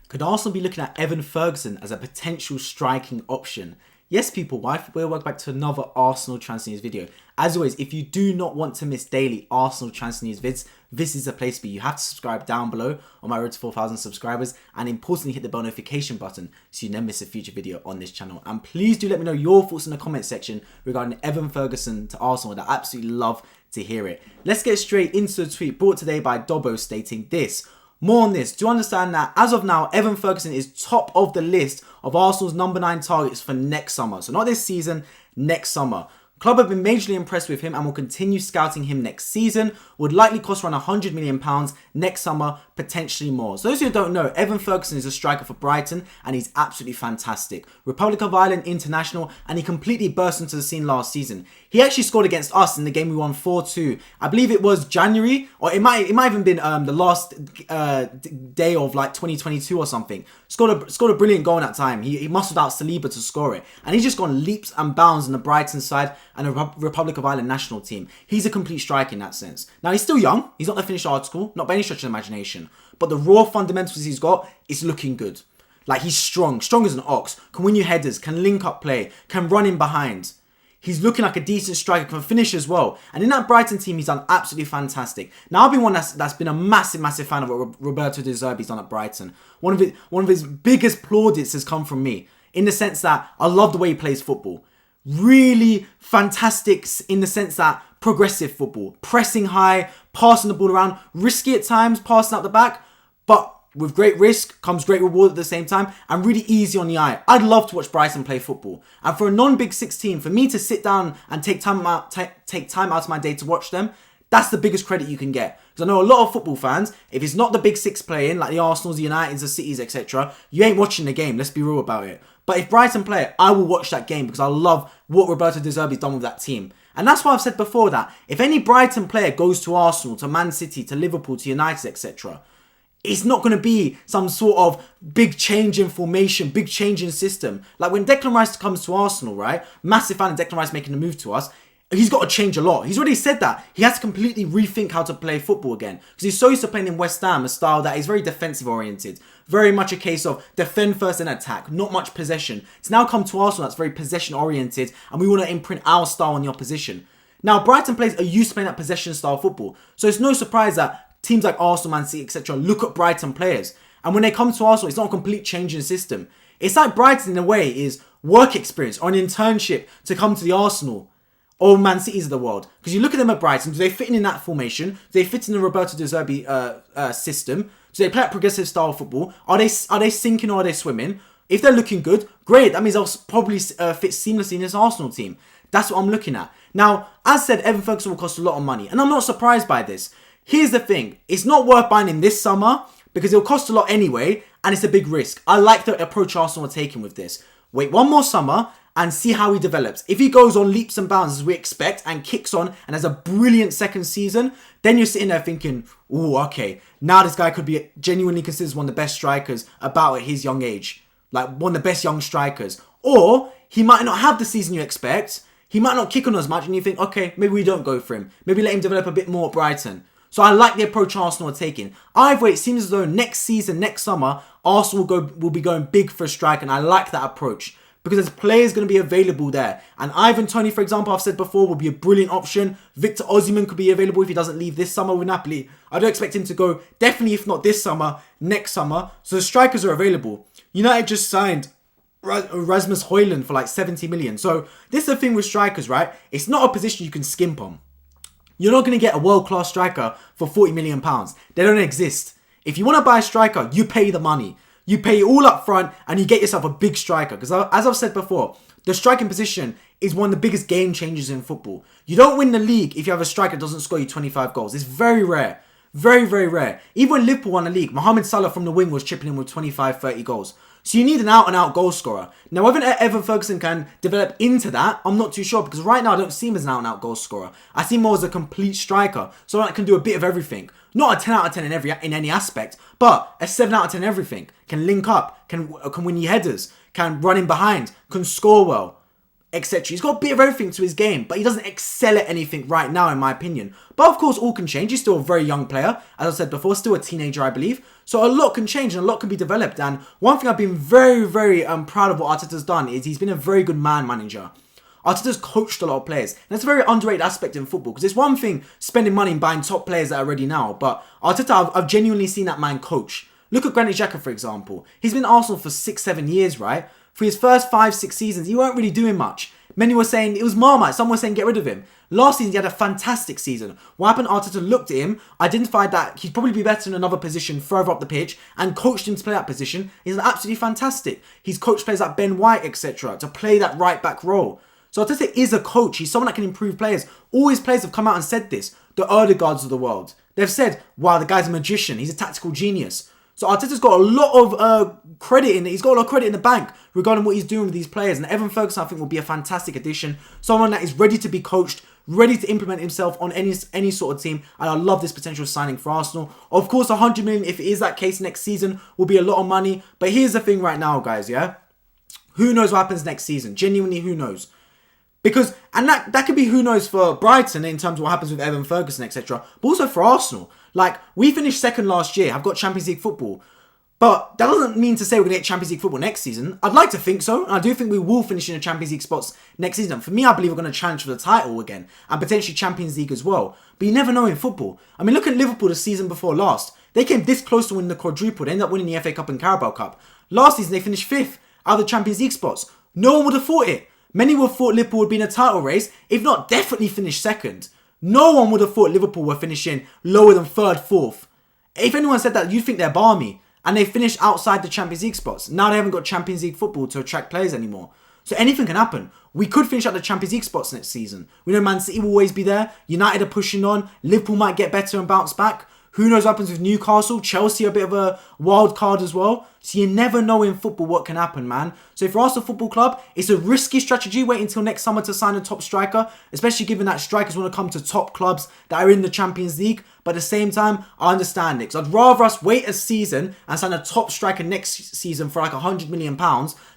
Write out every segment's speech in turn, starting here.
Could Arsenal be looking at Evan Ferguson as a potential striking option? Yes, people, welcome back to another Arsenal transfer news video. As always, if you do not want to miss daily Arsenal transfer news vids, this is the place for you. You have to subscribe down below on my road to 4,000 subscribers, and importantly, hit the bell notification button so you never miss a future video on this channel. And please do let me know your thoughts in the comment section regarding Evan Ferguson to Arsenal. I'd absolutely love to hear it. Let's get straight into the tweet brought today by Dobbo stating this. More on this. Do you understand that as of now, Evan Ferguson is top of the list of Arsenal's number 9 targets for next summer? So not this season, next summer. Club have been majorly impressed with him and will continue scouting him next season. Would likely cost around £100 million next summer, potentially more. So those who don't know, Evan Ferguson is a striker for Brighton and he's absolutely fantastic. Republic of Ireland international, and he completely burst into the scene last season. He actually scored against us in the game we won 4-2. I believe it was January, or it might even been the last day of like 2022 or something. Scored a brilliant goal in that time. He muscled out Saliba to score it, and he's just gone leaps and bounds on the Brighton side and the Republic of Ireland national team. He's a complete striker in that sense. Now, he's still young. He's not the finished article, not by any stretch of the imagination. But the raw fundamentals he's got is looking good. Like, he's strong as an ox, can win you headers, can link up play, can run in behind. He's looking like a decent striker, can finish as well. And in that Brighton team, he's done absolutely fantastic. Now, I've been one that's been a massive fan of what Roberto De Zerbi's done at Brighton. One of his biggest plaudits has come from me, in the sense that I love the way he plays football. Really fantastic in the sense that progressive football, pressing high, passing the ball around, risky at times, passing out the back, but with great risk comes great reward at the same time, and really easy on the eye. I'd love to watch Brighton play football, and for a non-Big Six team, for me to sit down and take time out of my day to watch them, that's the biggest credit you can get. Because I know a lot of football fans, if it's not the Big Six playing, like the Arsenals, the Uniteds, the Cities, etc., you ain't watching the game, let's be real about it. But if Brighton play it, I will watch that game because I love what Roberto De Zerbi's done with that team. And that's why I've said before that if any Brighton player goes to Arsenal, to Man City, to Liverpool, to United, etc., it's not going to be some sort of big change in formation, big change in system. Like when Declan Rice comes to Arsenal, right? Massive fan of Declan Rice making a move to us. He's got to change a lot. He's already said that. He has to completely rethink how to play football again. Because he's so used to playing in West Ham, a style that is very defensive oriented. Very much a case of defend first and attack. Not much possession. It's now come to Arsenal that's very possession oriented. And we want to imprint our style on the opposition. Now, Brighton players are used to playing that possession style football. So it's no surprise that teams like Arsenal, Man City, etc. look at Brighton players. And when they come to Arsenal, it's not a complete change in system. It's like Brighton in a way is work experience or an internship to come to the Arsenal or Man Cities of the world. Because you look at them at Brighton, do they fit in that formation? Do they fit in the Roberto De Zerbi system? Do they play that progressive style of football? Are they sinking or are they swimming? If they're looking good, great. That means they'll probably fit seamlessly in this Arsenal team. That's what I'm looking at. Now, as said, Evan Ferguson will cost a lot of money. And I'm not surprised by this. Here's the thing. It's not worth buying him this summer because it'll cost a lot anyway. And it's a big risk. I like the approach Arsenal are taking with this. Wait one more summer and see how he develops. If he goes on leaps and bounds as we expect and kicks on and has a brilliant second season, then you're sitting there thinking, ooh, okay, now this guy could be genuinely considered one of the best strikers about at his young age. Like one of the best young strikers. Or he might not have the season you expect. He might not kick on as much and you think, okay, maybe we don't go for him. Maybe let him develop a bit more at Brighton. So I like the approach Arsenal are taking. Either way, it seems as though next season, next summer, Arsenal will be going big for a strike, and I like that approach. Because there's players going to be available there. And Ivan Toney, for example, I've said before, will be a brilliant option. Victor Osimhen could be available if he doesn't leave this summer with Napoli. I don't expect him to go, definitely if not this summer, next summer. So the strikers are available. United just signed Rasmus Højlund for like 70 million. So this is the thing with strikers, right? It's not a position you can skimp on. You're not going to get a world-class striker for £40 million. They don't exist. If you want to buy a striker, you pay the money. You pay it all up front and you get yourself a big striker. Because as I've said before, the striking position is one of the biggest game changers in football. You don't win the league if you have a striker that doesn't score you 25 goals. It's very rare. Very, very rare. Even when Liverpool won the league, Mohamed Salah from the wing was chipping in with 25, 30 goals. So you need an out-and-out goal scorer. Now, whether Evan Ferguson can develop into that, I'm not too sure. Because right now, I don't see him as an out-and-out goal scorer. I see him more as a complete striker. Someone that can do a bit of everything. Not a 10 out of 10 in any aspect, but a 7 out of 10 everything. Can link up, can win you headers, can run in behind, can score well. etc. He's got a bit of everything to his game, but he doesn't excel at anything right now, in my opinion. But of course, all can change. He's still a very young player, as I said before, still a teenager, I believe. So a lot can change and a lot can be developed. And one thing I've been very, very proud of what Arteta's done is he's been a very good man manager. Arteta's coached a lot of players. And that's a very underrated aspect in football, because it's one thing spending money and buying top players that are ready now, but Arteta, I've genuinely seen that man coach. Look at Granit Xhaka, for example. He's been at Arsenal for 6-7 years, right? For his first 5-6 seasons, he weren't really doing much. Many were saying it was Marmite. Some were saying get rid of him. Last season, he had a fantastic season. What happened? Arteta looked at him, identified that he'd probably be better in another position further up the pitch, and coached him to play that position. He's absolutely fantastic. He's coached players like Ben White, etc., to play that right back role. So Arteta is a coach. He's someone that can improve players. All his players have come out and said this. The Odegaards of the world. They've said, wow, the guy's a magician. He's a tactical genius. So Arteta's got a lot of credit in it. He's got a lot of credit in the bank regarding what he's doing with these players. And Evan Ferguson, I think, will be a fantastic addition. Someone that is ready to be coached, ready to implement himself on any sort of team. And I love this potential signing for Arsenal. Of course, 100 million, if it is that case next season, will be a lot of money. But here's the thing right now, guys, yeah? Who knows what happens next season? Genuinely, who knows? Because, and that could be who knows for Brighton in terms of what happens with Evan Ferguson, etc. But also for Arsenal. Like, we finished second last year. I've got Champions League football. But that doesn't mean to say we're going to get Champions League football next season. I'd like to think so. And I do think we will finish in the Champions League spots next season. For me, I believe we're going to challenge for the title again. And potentially Champions League as well. But you never know in football. I mean, look at Liverpool the season before last. They came this close to winning the quadruple. They ended up winning the FA Cup and Carabao Cup. Last season, they finished 5th out of the Champions League spots. No one would have thought it. Many would have thought Liverpool would be in a title race, if not definitely finish second. No one would have thought Liverpool were finishing lower than 3rd, 4th. If anyone said that, you'd think they're balmy. And they finished outside the Champions League spots. Now they haven't got Champions League football to attract players anymore. So anything can happen. We could finish at the Champions League spots next season. We know Man City will always be there. United are pushing on. Liverpool might get better and bounce back. Who knows what happens with Newcastle? Chelsea are a bit of a wild card as well. So you never know in football what can happen, man. So for Arsenal Football Club, it's a risky strategy waiting until next summer to sign a top striker, especially given that strikers want to come to top clubs that are in the Champions League. But at the same time, I understand it. Because I'd rather us wait a season and sign a top striker next season for like £100 million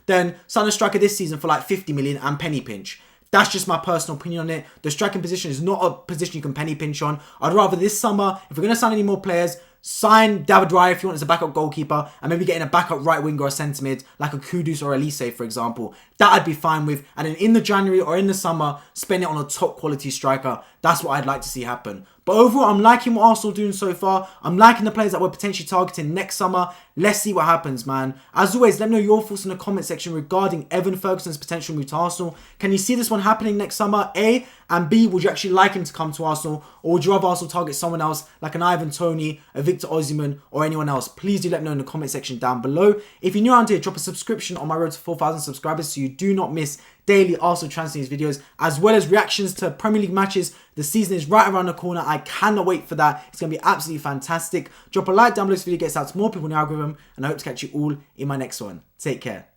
than sign a striker this season for like 50 million and penny pinch. That's just my personal opinion on it. The striking position is not a position you can penny pinch on. I'd rather this summer, if we're going to sign any more players, sign David Raya if you want as a backup goalkeeper, and maybe getting a backup right winger or centre mid like a Kudus or Elise, for example. That I'd be fine with. And then in the January or in the summer, spend it on a top quality striker. That's what I'd like to see happen. But overall, I'm liking what Arsenal are doing so far. I'm liking the players that we're potentially targeting next summer. Let's see what happens, man. As always, let me know your thoughts in the comment section regarding Evan Ferguson's potential move to Arsenal. Can you see this one happening next summer? A, and B, would you actually like him to come to Arsenal? Or would you rather Arsenal target someone else like an Ivan Toney, a Victor Osimhen, or anyone else? Please do let me know in the comment section down below. If you're new around here, drop a subscription on my road to 4,000 subscribers so you do not miss daily Arsenal transfer news videos, as well as reactions to Premier League matches. The season is right around the corner. I cannot wait for that. It's going to be absolutely fantastic. Drop a like down below so this video gets out to more people in the algorithm, and I hope to catch you all in my next one. Take care.